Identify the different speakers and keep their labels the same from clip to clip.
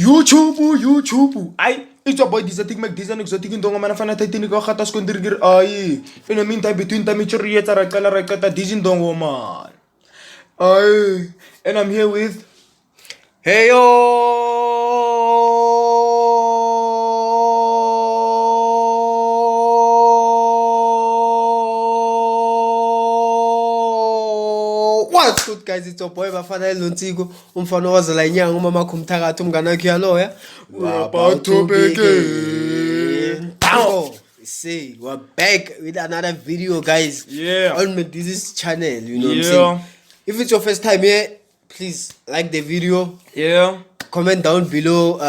Speaker 1: YouTube. It's your boy Dizatik McDizan exotic in Donga Manafana Titanic or Hatas Kundirgir. In the meantime, between Tamichurieta Rakala Rakata Dizin Dongo man. And I'm here with.
Speaker 2: Hey yo! What's good, guys? It's your boy Bafana Luntigo. Umfana wazala inyanga umama kumthakathi umngane wakhe yaloya.
Speaker 1: We're about to begin.
Speaker 2: See, we're back with another video, guys.
Speaker 1: Yeah.
Speaker 2: On this channel, you know what I'm saying? If it's your first time here, please like the video.
Speaker 1: Yeah.
Speaker 2: Comment down below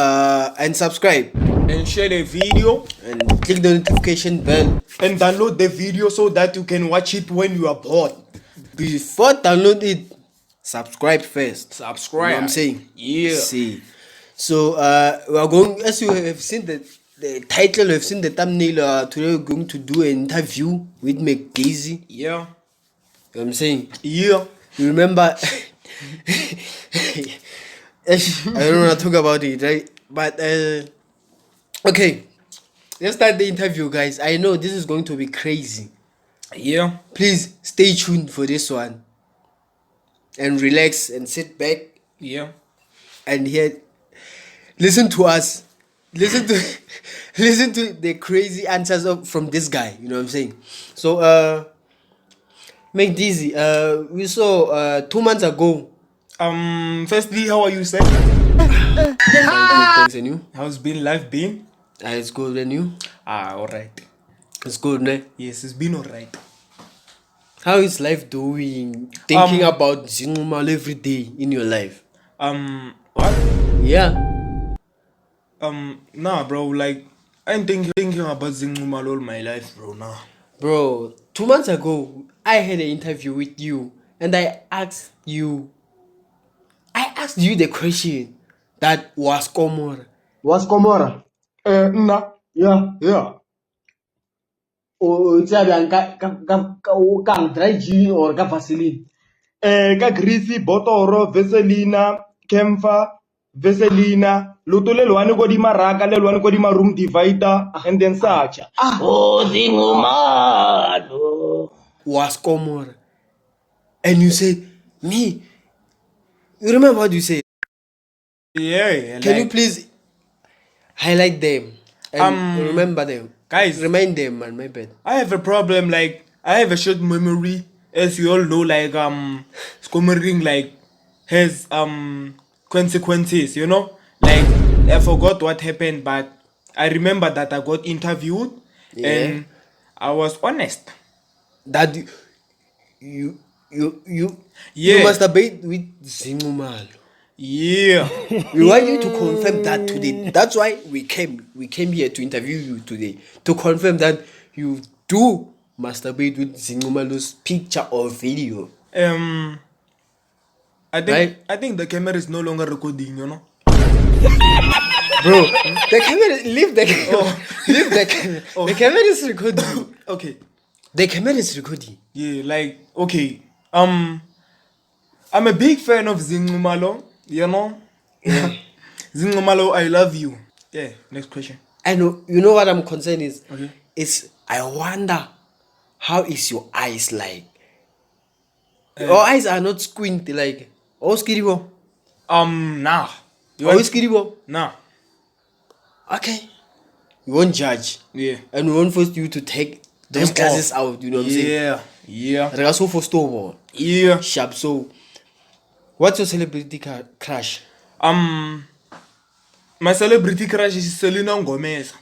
Speaker 2: and subscribe.
Speaker 1: And share the video.
Speaker 2: And click the notification bell.
Speaker 1: And download the video so that you can watch it when you are bored.
Speaker 2: Before download it, subscribe first.
Speaker 1: Subscribe.
Speaker 2: You know what I'm saying?
Speaker 1: Yeah.
Speaker 2: See. So we are going, as you have seen the title, you have seen the thumbnail. Today we're going to do an interview with McGazy.
Speaker 1: Yeah.
Speaker 2: You know what I'm saying?
Speaker 1: Yeah.
Speaker 2: You remember? I don't want to talk about it, right? But okay, let's start the interview, guys. I know this is going to be crazy.
Speaker 1: Yeah.
Speaker 2: Please stay tuned for this one and relax and sit back.
Speaker 1: Yeah.
Speaker 2: And here, listen to us. Listen to the crazy answers from this guy. You know what I'm saying? So make dizzy. We saw 2 months ago.
Speaker 1: Firstly, how are you, sir?
Speaker 2: Thanks, and you?
Speaker 1: How's life been?
Speaker 2: It's good, and you?
Speaker 1: Alright.
Speaker 2: It's good, ne?
Speaker 1: Yes, it's been alright.
Speaker 2: How is life doing? Thinking about Zingumal every day in your life.
Speaker 1: What?
Speaker 2: Yeah.
Speaker 1: Nah, bro. Like, I'm thinking about Zingumal all my life, bro. Nah.
Speaker 2: Bro, 2 months ago, I had an interview with you, and I asked you the question that was Komora.
Speaker 3: Was Komora?
Speaker 1: Nah.
Speaker 3: Yeah. O tsaya ka dry gin or ka Vaseline.
Speaker 1: Ka greasy, botoro, Vaselina, Camphor, Vaselina, luto le lwane ko di maraka, le lwane ko di room divider, and then such.
Speaker 3: Oh, Zingumalo.
Speaker 2: Was Komora. And you said, me. You remember what you said?
Speaker 1: Yeah.
Speaker 2: Can you please highlight them and remember them?
Speaker 1: Guys,
Speaker 2: remind them, man. My bad.
Speaker 1: I have a problem. Like, I have a short memory, as you all know. Like, scommering like has consequences. You know, like I forgot what happened, but I remember that I got interviewed, and I was honest.
Speaker 2: That you masturbate with Zingumalo.
Speaker 1: Yeah.
Speaker 2: We want you to confirm that today. That's why we came here to interview you today, to confirm that you do masturbate with Zingumalo's picture or video.
Speaker 1: I think
Speaker 2: Right?
Speaker 1: I think the camera is no longer recording. You know.
Speaker 2: Bro, the camera, leave the camera. Leave the camera. The camera is recording.
Speaker 1: Okay.
Speaker 2: The camera is recording.
Speaker 1: Yeah. Like, okay. I'm a big fan of Zingumalo. You know. Zingumalo, I love you. Yeah. Next question.
Speaker 2: I know. You know what I'm concerned is?
Speaker 1: Okay.
Speaker 2: Is I wonder how is your eyes like? Your eyes are not squinty like. Oh, skiribo.
Speaker 1: Nah.
Speaker 2: Oh, skiribo.
Speaker 1: Nah.
Speaker 2: Okay. We won't judge.
Speaker 1: Yeah.
Speaker 2: And we won't force you to take those
Speaker 1: Them
Speaker 2: glasses
Speaker 1: off.
Speaker 2: out. You know what I'm saying?
Speaker 1: Yeah.
Speaker 2: Rega so for store.
Speaker 1: Yeah.
Speaker 2: Sharp. So, what's your celebrity crush?
Speaker 1: My celebrity crush is Selena Gomez.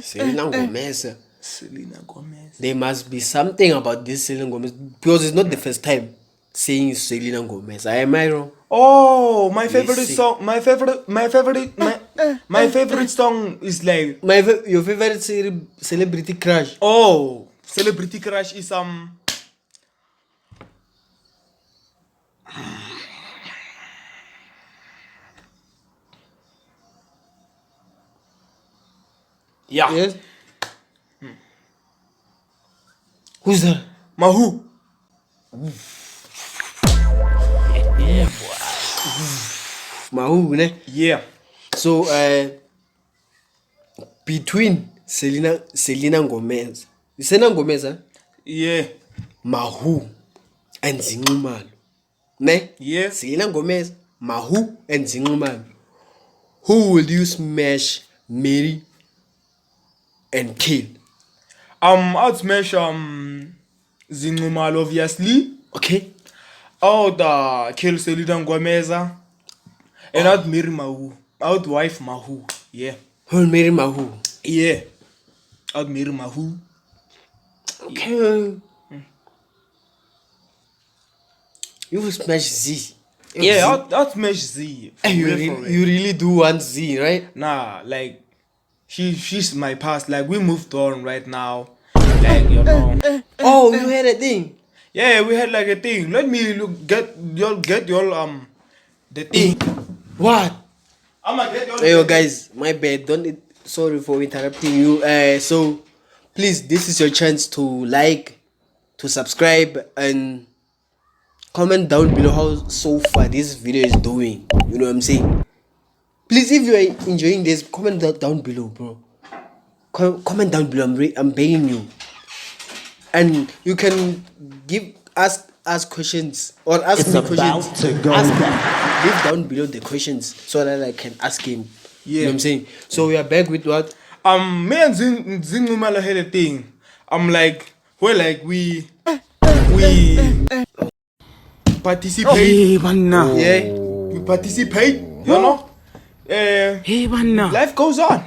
Speaker 2: Selena Gomez.
Speaker 1: Selena Gomez.
Speaker 2: There must be something about this Selena Gomez because it's not the first time saying Selena Gomez. Am I wrong?
Speaker 1: Oh, my favorite
Speaker 2: see.
Speaker 1: song. My favorite song is like.
Speaker 2: Your favorite celebrity crush?
Speaker 1: Oh, celebrity crush is Yeah.
Speaker 2: Yes. Who's that?
Speaker 1: Mahu.
Speaker 2: Mahu, ne?
Speaker 1: Yeah.
Speaker 2: So between Selena Gomez, huh?
Speaker 1: Yeah.
Speaker 2: Mahu and Zinxumalo, ne?
Speaker 1: Yeah.
Speaker 2: Selena Gomez, Mahu and Zinxumalo. Who will you smash, marry, and kill?
Speaker 1: I'd smash Zinxumalo, obviously.
Speaker 2: Okay.
Speaker 1: I would kill Selena Gomeza. And I'd marry Mahu. I would wife Mahu. Yeah.
Speaker 2: Who will marry Mahu?
Speaker 1: Yeah. I'd marry Mahu.
Speaker 2: Okay. You will smash Z.
Speaker 1: Yeah, I'd smash Z. For
Speaker 2: You,
Speaker 1: real, for real.
Speaker 2: you really do want Z, right?
Speaker 1: Nah, like she's my past. Like we moved on right now. Like you know.
Speaker 2: Oh, you had a thing.
Speaker 1: Yeah, we had like a thing. Let me get your the thing.
Speaker 2: What?
Speaker 1: I'ma get your
Speaker 2: Hey, yo, guys, my bad. Sorry for interrupting you. So please, this is your chance to like, to subscribe, and comment down below how so far this video is doing. You know what I'm saying? Please, if you are enjoying this, comment that down below, bro. Comment down below. I'm begging you. And you can ask questions or ask me questions. Leave down below the questions so that I can ask him. You know what I'm saying? So we are back with what?
Speaker 1: Me and Zinxumalo had a thing. I'm like, well, like we participate.
Speaker 4: Hey, banna.
Speaker 1: Yeah, we participate. You know,
Speaker 4: Hey, banna.
Speaker 1: life goes on.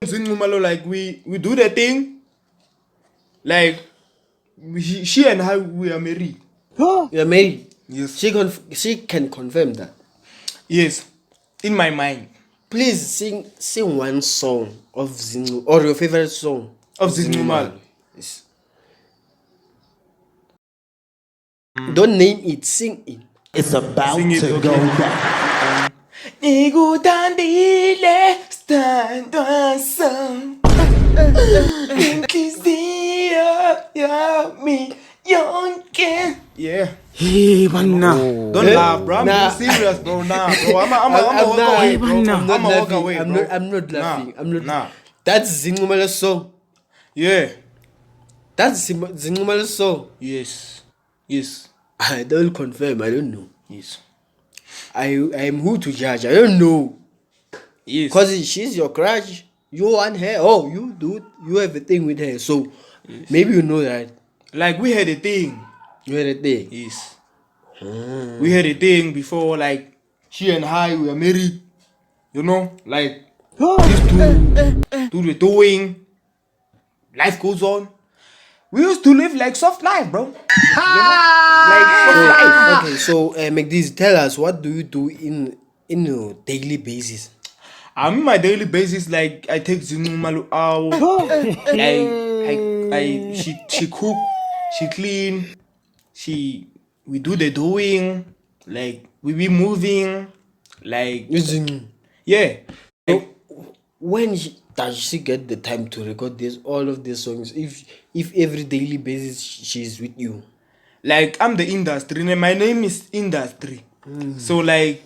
Speaker 1: Zinxumalo, like we do the thing. Like she and I, we are married.
Speaker 2: You are married.
Speaker 1: Yes.
Speaker 2: She can confirm that.
Speaker 1: Yes, in my mind.
Speaker 2: Please sing one song of Zinxumalo or your favorite song
Speaker 1: Of Zinxumalo.
Speaker 2: Yes. Don't name it. Sing it.
Speaker 4: It's about
Speaker 1: Sing it,
Speaker 4: to
Speaker 1: okay.
Speaker 4: go down.
Speaker 1: Nikuthandile standwasa Inhliziyo yami yonke. Yeah.
Speaker 4: Hey, banna.
Speaker 1: Don't laugh, bro. I'm
Speaker 2: Nah.
Speaker 1: being serious, bro. Nah, bro. I'm
Speaker 2: I'm
Speaker 1: walk
Speaker 2: not-
Speaker 1: away, bro.
Speaker 4: I'm
Speaker 1: I'm
Speaker 2: not
Speaker 1: walk
Speaker 2: laughing.
Speaker 1: away, bro.
Speaker 2: I'm not laughing. I'm not.
Speaker 1: Nah.
Speaker 2: That's Zinxumalo's song.
Speaker 1: Yeah.
Speaker 2: That's Zinxumalo's song.
Speaker 1: Yes. Yes.
Speaker 2: I don't confirm. I don't know.
Speaker 1: Yes.
Speaker 2: I am who to judge. I don't know.
Speaker 1: Yes.
Speaker 2: Because she's your crush. You want her. Oh, you do. You have a thing with her. So maybe you know that.
Speaker 1: Like we had a thing.
Speaker 2: You had a thing.
Speaker 1: Yes. We had a thing before, like she and I were married. You know, like these two the doing. Life goes on. We used to live like soft life, bro. Like soft life.
Speaker 2: Okay, so McDee's, tell us, what do you do in your daily basis?
Speaker 1: On my daily basis, like I take Zinxumalo out. She cook, she clean, we do the doing, like we be moving, like
Speaker 2: Using.
Speaker 1: yeah. Like,
Speaker 2: When does she get the time to record all of these songs? If every daily basis she's with you.
Speaker 1: like I'm the industry, and my name is Industry. So like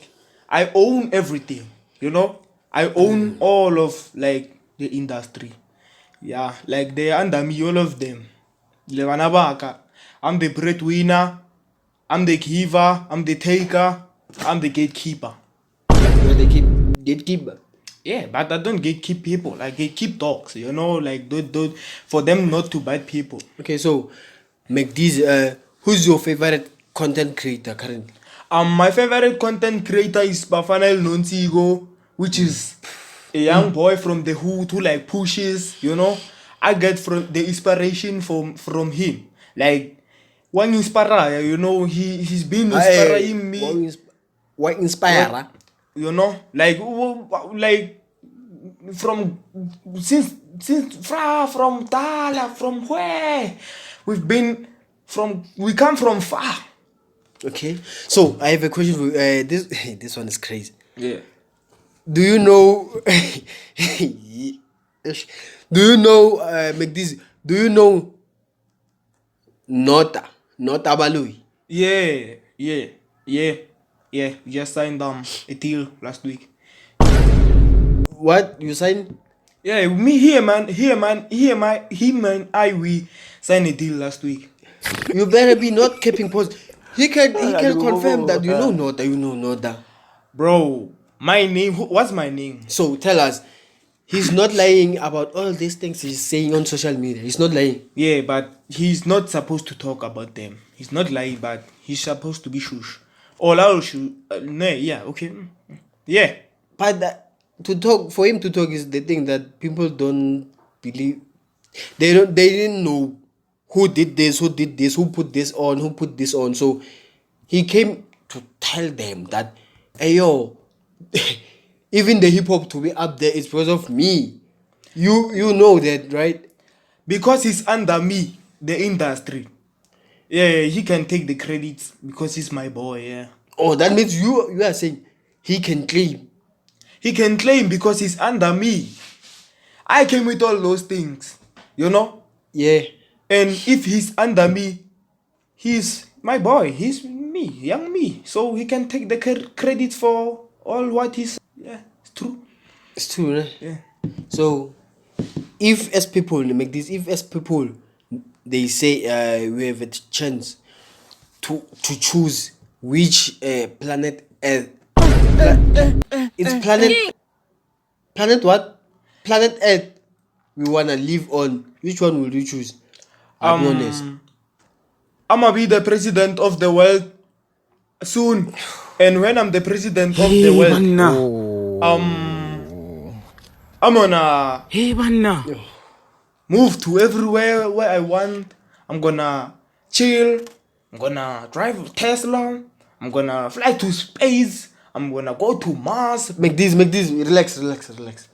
Speaker 1: I own everything, you know. I own all of like the industry. Yeah, like they under me, all of them. Lebana baka. I'm the breadwinner, I'm the giver, I'm the taker, I'm the gatekeeper.
Speaker 2: You're the gatekeeper.
Speaker 1: Yeah, but I don't gatekeep people. I gatekeep dogs, you know, like don't for them not to bite people.
Speaker 2: Okay, so McDee's, who's your favorite content creator currently?
Speaker 1: My favorite content creator is Bafanel Nontigo, which is a young boy from the hood who like pushes, you know. I get from the inspiration from him. Like one inspire, you know, he's been inspiring me,
Speaker 2: Why inspire?
Speaker 1: you know, like from since from Tala, from where we come from far.
Speaker 2: Okay, so I have a question for you. This one is crazy.
Speaker 1: Yeah.
Speaker 2: Do you know? Do you know McDee's? Do you know Nota? not Abaloi.
Speaker 1: Yeah. We just signed a deal last week.
Speaker 2: What you signed?
Speaker 1: Yeah, him and I, we signed a deal last week.
Speaker 2: You better be not keeping post. He can confirm that you know Noda.
Speaker 1: Bro, my name. What's my name?
Speaker 2: So tell us, he's not lying about all these things he's saying on social media. He's not lying.
Speaker 1: Yeah, but he's not supposed to talk about them. He's not lying, but he's supposed to be shush. All I should. No, yeah, okay. Yeah.
Speaker 2: But for him to talk is the thing that people don't believe. They didn't know who did this, who put this on, who put this on. So he came to tell them that, hey yo, even the hip hop to be up there is because of me. You know that, right?
Speaker 1: Because he's under me, the industry. Yeah, he can take the credits because he's my boy, yeah.
Speaker 2: Oh, that means you are saying he can claim.
Speaker 1: He can claim because he's under me. I came with all those things, you know?
Speaker 2: Yeah.
Speaker 1: And if he's under me, he's my boy. He's me, young me. So he can take the credit for all what he's... Yeah, it's true.
Speaker 2: It's true, right?
Speaker 1: Yeah.
Speaker 2: So, if as people they say we have a chance to choose which planet Earth. It's planet what? Planet Earth we wanna live on. Which one will you choose? I'll be honest.
Speaker 1: I'ma be the president of the world soon. And when I'm the president of the
Speaker 4: Hey,
Speaker 1: world,
Speaker 4: banna.
Speaker 1: I'm gonna
Speaker 4: Hey, banna.
Speaker 1: move to everywhere where I want. I'm gonna chill. I'm gonna drive a Tesla. I'm gonna fly to space. I'm gonna go to Mars.
Speaker 2: Make this. Relax.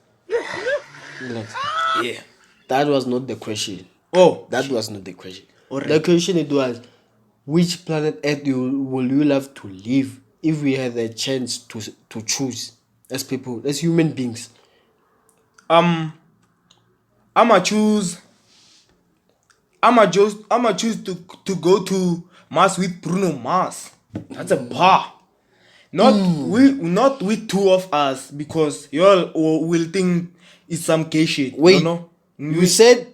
Speaker 1: Yeah.
Speaker 2: That was not the question.
Speaker 1: Oh,
Speaker 2: That was not the question.
Speaker 1: Alright.
Speaker 2: The question it was, which planet Earth will you love to live if we had a chance to choose as people, as human beings?
Speaker 1: I'ma choose to go to Mars with Bruno Mars. That's a bar. Not with two of us because you all will think it's some gay shit.
Speaker 2: Wait,
Speaker 1: you know?
Speaker 2: you said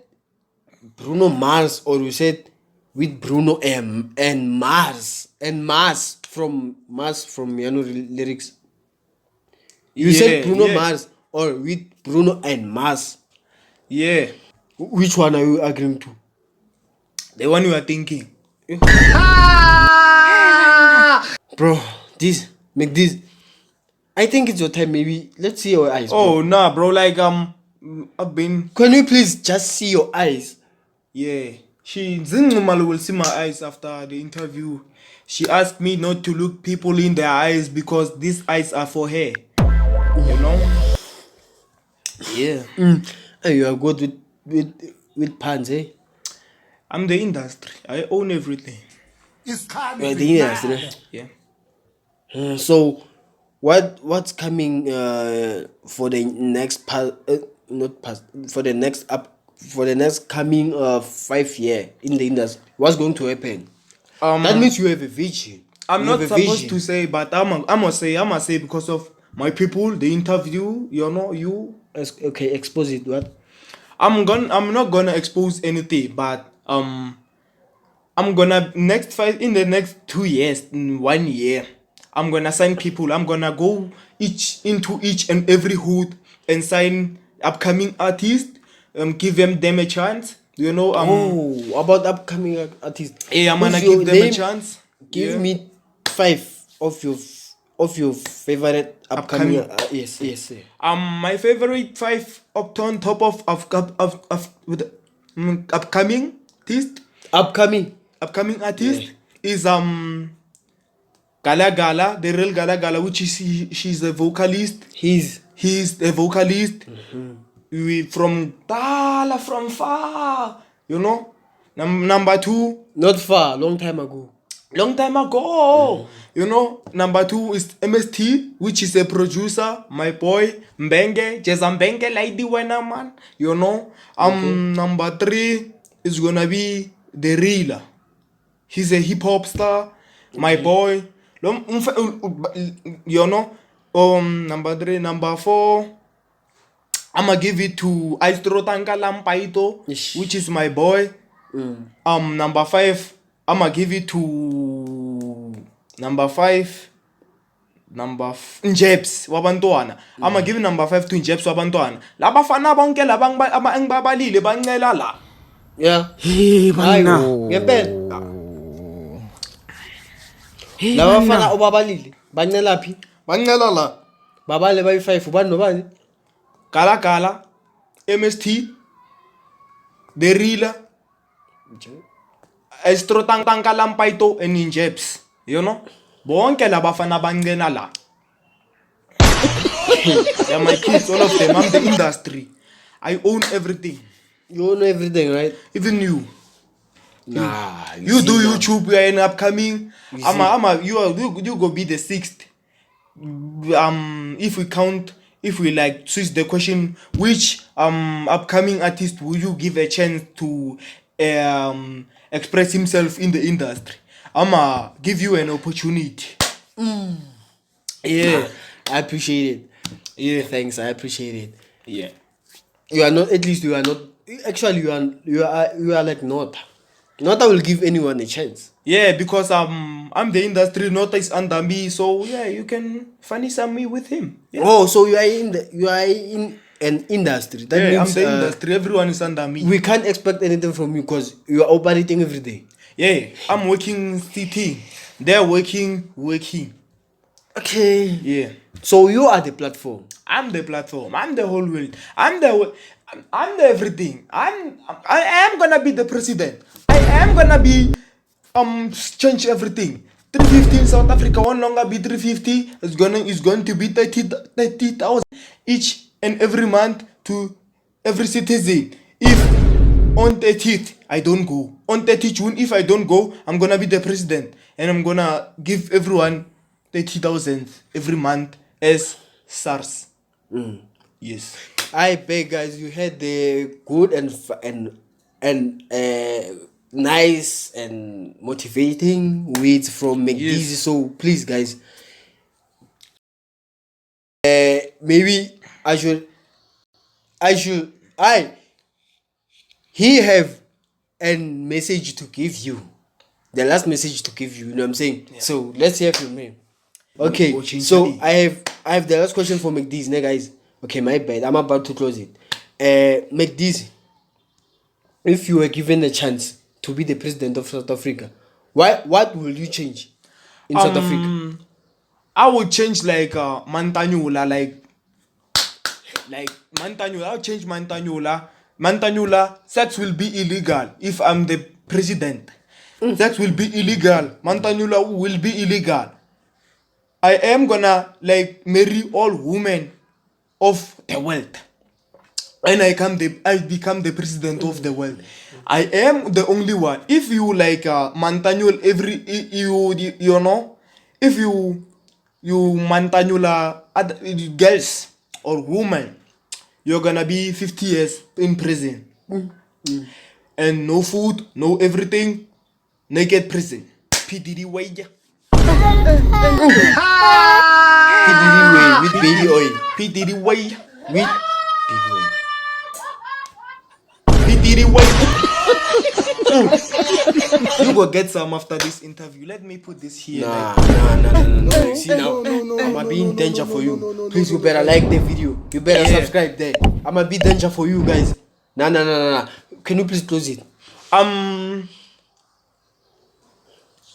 Speaker 2: Bruno Mars, or you said with Bruno M and Mars from Yano lyrics? You said Bruno Mars or with Bruno and Mars.
Speaker 1: Yeah,
Speaker 2: Which one are you agreeing to?
Speaker 1: the one you are thinking.
Speaker 2: Bro, make this. I think it's your time. Maybe let's see your eyes. Bro.
Speaker 1: Oh nah, bro. Like I've been.
Speaker 2: Can you please just see your eyes?
Speaker 1: Yeah, Zingumalu will see my eyes after the interview. She asked me not to look people in their eyes because these eyes are for her. You know? Yeah.
Speaker 2: Hey, you are good with pants, eh?
Speaker 1: I'm the industry. I own everything.
Speaker 2: You are the industry.
Speaker 1: Yeah.
Speaker 2: So, what's coming for the next for the next coming 5 year in the industry? What's going to happen? That means you have a vision.
Speaker 1: I'm
Speaker 2: You
Speaker 1: not
Speaker 2: have a
Speaker 1: supposed
Speaker 2: vision.
Speaker 1: to say, but I'ma say because of my people, the interview. You know, you.
Speaker 2: Okay, expose it. What?
Speaker 1: I'm not gonna expose anything, but I'm gonna in the next 2 years, in 1 year, I'm gonna sign people. I'm gonna go into each and every hood and sign upcoming artists. Give them a chance. You know.
Speaker 2: About upcoming artists.
Speaker 1: Yeah, I'm gonna
Speaker 2: Who's your
Speaker 1: give them a
Speaker 2: name?
Speaker 1: chance.
Speaker 2: Give
Speaker 1: Yeah.
Speaker 2: me 5 of your favorite upcoming.
Speaker 1: Upcoming.
Speaker 2: Yes.
Speaker 1: My favorite 5 on top of upcoming artist. Upcoming artist is Gala, the real Gala, which is she's a vocalist.
Speaker 2: He's
Speaker 1: a vocalist. We from Dala, from far, you know. Number 2,
Speaker 2: not far, long time ago.
Speaker 1: You know. Number 2 is MST, which is a producer, my boy Mbenge, Jeza Mbenge, Lady Wena man, you know. Number 3 is gonna be the Reeler. He's a hip hop star. My boy. You know. Number 3, number 4. I'ma give it to Aistro Tanka Lampaito,
Speaker 2: Ish.
Speaker 1: which is my boy. Number 5, I'ma give it to number 5. Njebs wabantwana. I'ma give number 5 to Njebs wabantwana. Labafana bonke laba engibabalile bancela la.
Speaker 2: Yeah.
Speaker 4: Hey,
Speaker 2: Hayi
Speaker 4: banna.
Speaker 2: ngempela.
Speaker 4: Hey,
Speaker 2: Laba
Speaker 4: banna.
Speaker 2: bafana obabalile bancela phi?
Speaker 1: Bancela la.
Speaker 2: Babale bayi5 ubani nobani?
Speaker 1: Gala, MST, Derila, Aistro Tanka Lampaito and Njebs. You know? Bonke labafana bancela la. They're my kids, all of them. I'm the industry. I own everything.
Speaker 2: You know everything, right?
Speaker 1: Even you.
Speaker 2: Nah.
Speaker 1: You
Speaker 2: see
Speaker 1: do
Speaker 2: now.
Speaker 1: YouTube, you are in upcoming. You go be the 6th. If we like switch the question, which upcoming artist will you give a chance to express himself in the industry? I'ma give you an opportunity.
Speaker 2: Yeah. I appreciate it.
Speaker 1: Yeah.
Speaker 2: Thanks, I appreciate it.
Speaker 1: Yeah.
Speaker 2: You are not, at least you are not, actually you are like Nota. Nota will give anyone a chance.
Speaker 1: Yeah, because I'm the industry, Nota is under me, so yeah, you can funny some me with him. Yeah,
Speaker 2: Oh, so you are in an industry. That
Speaker 1: yeah,
Speaker 2: means
Speaker 1: I'm the industry, everyone is under me.
Speaker 2: we can't expect anything from you because you are operating every day.
Speaker 1: Yeah, I'm working CT. They're working.
Speaker 2: Okay.
Speaker 1: Yeah.
Speaker 2: So you are the platform.
Speaker 1: I'm the platform. I'm the whole world. I'm the everything. I am gonna be the president. I am gonna be change everything. 350 in South Africa won't longer be 350. It's going to be 30,000 each and every month to every citizen. If on 30th I don't go, on 30 June if I don't go, I'm gonna be the president and I'm gonna give everyone 30,000 every month as SARS. Yes.
Speaker 2: I beg guys, you had the good and nice and motivating words from McDeezy.
Speaker 1: Yes.
Speaker 2: So please guys, maybe he have a message to give you, the last message to give you, you know what I'm saying? So let's hear from him. Okay,
Speaker 1: Watching
Speaker 2: so
Speaker 1: Charlie.
Speaker 2: I have the last question for McDeezy, né, guys. Okay, my bad, I'm about to close it. McDeezy, if you were given a chance to be the president of South Africa, what will you change in South Africa?
Speaker 1: I would change like Mantanyula, like Mantanyula. I'll change Mantanyula. Mantanyula, sex will be illegal if I'm the president. Sex will be illegal. Mantanyula will be illegal. I am gonna like marry all women of the world. And I become the president of the world. I am the only one. If you like Mantanyula you know, if you Mantanyula other girls or women, you're gonna be 50 years in prison. And no food, no everything, naked prison. PDD way.
Speaker 2: With baby oil.
Speaker 1: PDD way.
Speaker 2: With baby oil.
Speaker 1: PDD way. You go get some after this interview. Let me put this here.
Speaker 2: Nah.
Speaker 1: like-
Speaker 2: See now, I'ma be in danger for you. Please, you better like the video. You better
Speaker 1: Yeah.
Speaker 2: subscribe there. I'ma be danger for you guys. Nah. Can you please close it?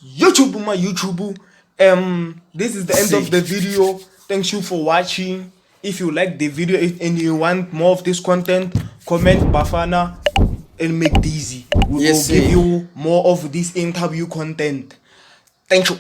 Speaker 1: YouTube. This is the end of the video. Thank you for watching. If you like the video and you want more of this content, comment Bafana and McDeezy. We
Speaker 2: Yes,
Speaker 1: will give
Speaker 2: sir.
Speaker 1: you more of this interview content. Thank you.